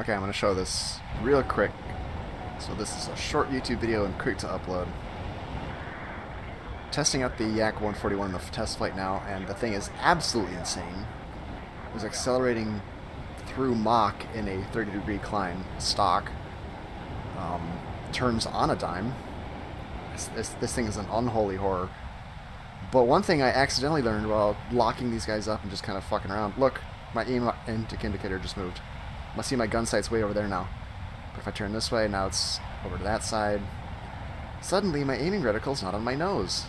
Okay, I'm going to show this real quick. So this is a short YouTube video and quick to upload. Testing out the Yak-141 in the test flight now, and the thing is absolutely insane. It was accelerating through Mach in a 30-degree climb, stock. Turns on a dime. This thing is an unholy horror. But one thing I accidentally learned while locking these guys up and just kind of fucking around. Look, my aim indicator just moved. Must see my gun sight's way over there now. But if I turn this way, now it's over to that side. Suddenly, my aiming reticle's not on my nose.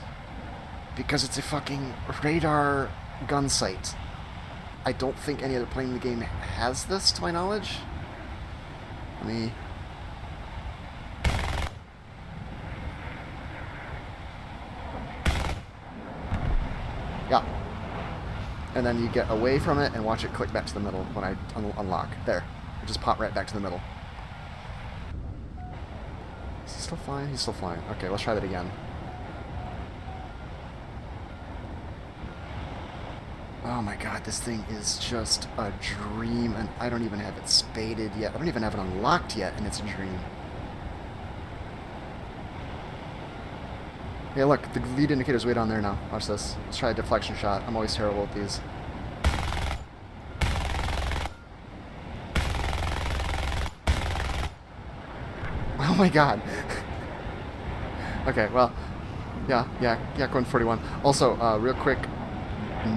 Because it's a fucking radar gun sight. I don't think any other plane in the game has this, to my knowledge. Let me... Yeah. And then you get away from it and watch it click back to the middle when I unlock. There. It just popped right back to the middle. Is he still flying? He's still flying. Okay, let's try that again. Oh my god, this thing is just a dream, and I don't even have it spaded yet. I don't even have it unlocked yet, and it's a dream. Yeah, look, the lead indicator's way down there now. Watch this. Let's try a deflection shot. I'm always terrible at these. Oh my god. Okay, well, yeah, Yak-141. Also, real quick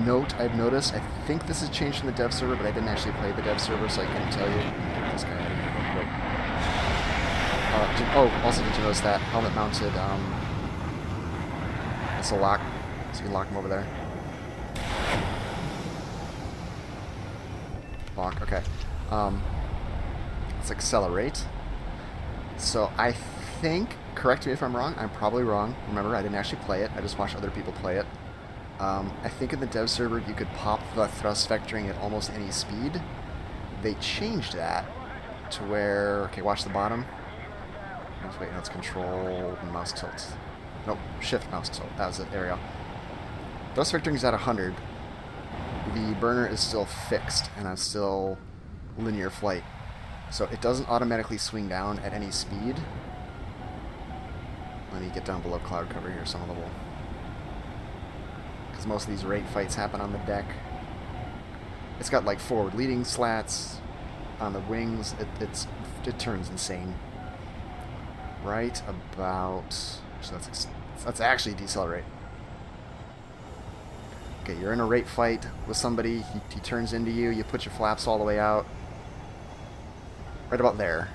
note I've noticed, I think this has changed from the dev server, but I didn't actually play the dev server, so I couldn't tell you. Get this guy out of here real quick. Also, did you notice that helmet mounted, it's a lock, so you can lock him over there. Lock, okay. Let's accelerate. So I think, correct me if I'm wrong, I'm probably wrong. Remember, I didn't actually play it, I just watched other people play it. I think in the dev server you could pop the thrust vectoring at almost any speed. They changed that to where, okay, watch the bottom. Wait, no, it's control mouse tilt. Nope, shift mouse tilt. That was it. There we go. Thrust vectoring is at 100. The burner is still fixed, and I'm still linear flight. So it doesn't automatically swing down at any speed. Let me get down below cloud cover here, some level. Because most of these rate fights happen on the deck. It's got like forward leading slats on the wings. It turns insane. Right about... So let's actually decelerate. Okay, you're in a rate fight with somebody. He turns into you. You put your flaps all the way out. Right about there.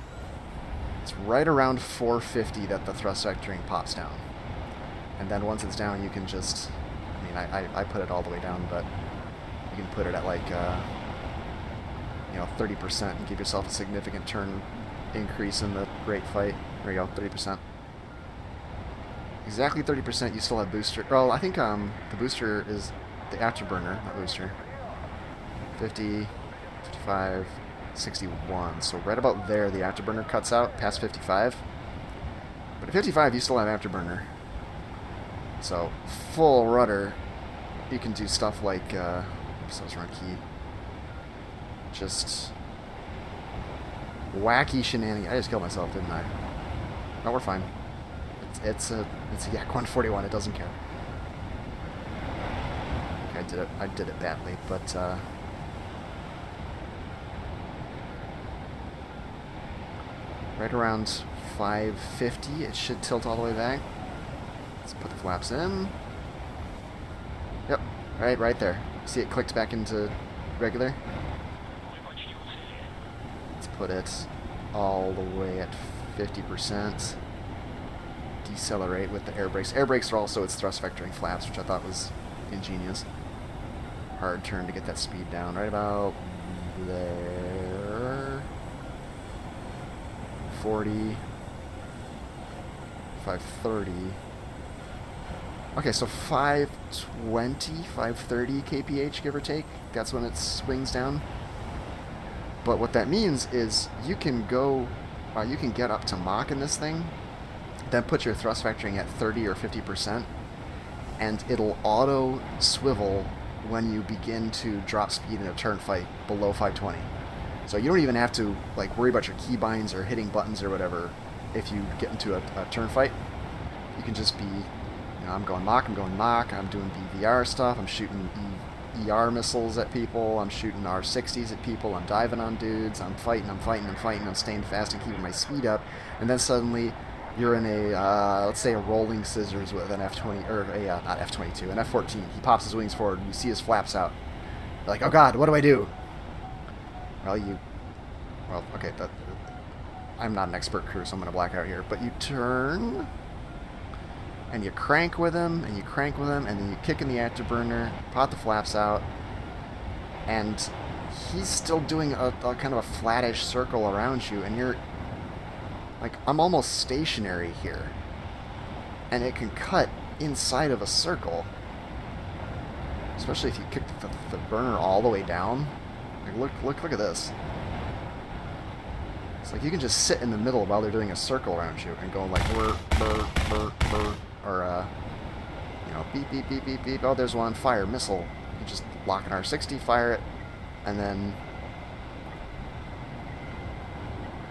It's right around 450 that the thrust vectoring pops down. And then once it's down, you can just... I mean, I put it all the way down, but you can put it at like, 30% and give yourself a significant turn increase in the rate fight. There you go, 30%. Exactly 30%, you still have booster. Well, I think the booster is the afterburner, not booster. 50, 55, 61. So right about there, the afterburner cuts out past 55. But at 55, you still have afterburner. So full rudder, you can do stuff like, oops, I was wrong key. Just wacky shenanigans. I just killed myself, didn't I? No, we're fine. It's a Yak-141. It doesn't care. Okay, I did it badly, but right around 550, it should tilt all the way back. Let's put the flaps in. Yep, right there. See, it clicked back into regular. Let's put it all the way at 50%. Decelerate with the air brakes. Air brakes are also its thrust vectoring flaps, which I thought was ingenious. Hard turn to get that speed down. Right about there. 40. 530. Okay, so 520, 530 kph, give or take. That's when it swings down. But what that means is you can go, you can get up to Mach in this thing, then put your thrust vectoring at 30 or 50%, and it'll auto swivel when you begin to drop speed in a turn fight below 520. So you don't even have to like worry about your keybinds or hitting buttons or whatever if you get into a turn fight. You can just be, you know, I'm going Mach, I'm doing BVR stuff, I'm shooting ER missiles at people, I'm shooting R60s at people, I'm diving on dudes, I'm fighting, I'm staying fast and keeping my speed up, and then suddenly you're in a, let's say a rolling scissors with an F-20, or a, not F-22, an F-14. He pops his wings forward, you see his flaps out. You're like, oh god, what do I do? Well, okay, I'm not an expert crew, so I'm going to black out here, but you turn, and you crank with him, and then you kick in the afterburner, pop the flaps out, and he's still doing a kind of a flattish circle around you, and you're, like, I'm almost stationary here, and it can cut inside of a circle, especially if you kick the burner all the way down. Like, look at this. It's like you can just sit in the middle while they're doing a circle around you and go like burr, or you know, beep, beep, beep, beep, beep. Oh, there's one. Fire, missile. You just lock an R60, fire it, and then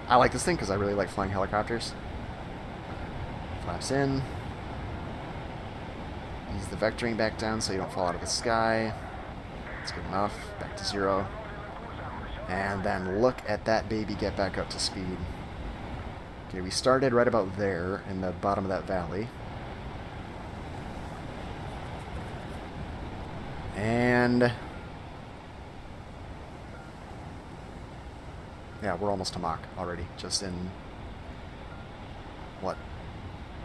I like this thing because I really like flying helicopters. Flaps in. Ease the vectoring back down so you don't fall out of the sky. That's good enough. Back to 0. And then look at that baby get back up to speed. Okay, we started right about there in the bottom of that valley. And yeah, we're almost to Mach already. Just in, what,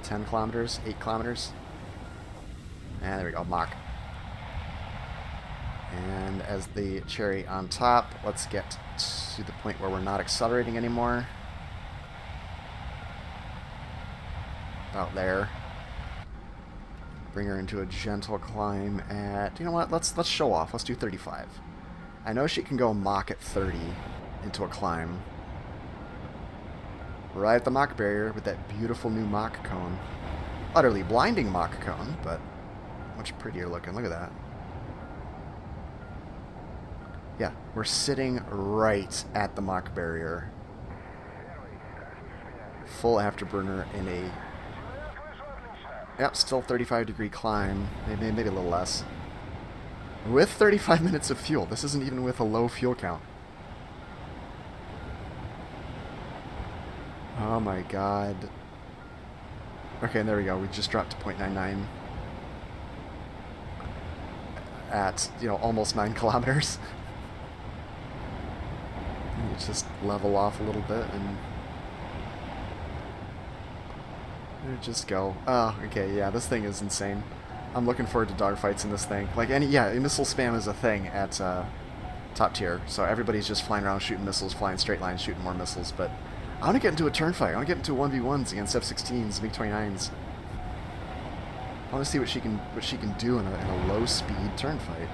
10 kilometers? 8 kilometers? And there we go, Mach. And as the cherry on top, let's get to the point where we're not accelerating anymore. About there. Bring her into a gentle climb at, you know what, let's show off. Let's do 35. I know she can go Mach at 30 into a climb. Right at the Mach barrier with that beautiful new Mach cone. Utterly blinding Mach cone, but much prettier looking. Look at that. Yeah, we're sitting right at the Mach barrier. Full afterburner in a, yep, still 35-degree climb, maybe a little less. With 35 minutes of fuel. This isn't even with a low fuel count. Oh my god. Okay, and there we go. We just dropped to 0.99 at, you know, almost 9 kilometers. You just level off a little bit and just go. Oh, okay, yeah, this thing is insane. I'm looking forward to dogfights in this thing. Like, yeah, missile spam is a thing at top tier, so everybody's just flying around shooting missiles, flying straight lines, shooting more missiles, but I want to get into a turn fight. I want to get into 1v1s against F-16s, MiG-29s. I want to see what she can do in a low-speed turn fight.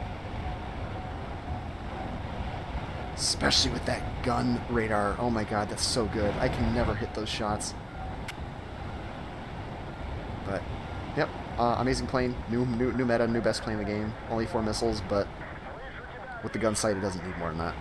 Especially with that gun radar. Oh my god, that's so good. I can never hit those shots. But, yep, amazing plane. New meta, new best plane in the game. Only 4 missiles, but with the gun sight, it doesn't need more than that.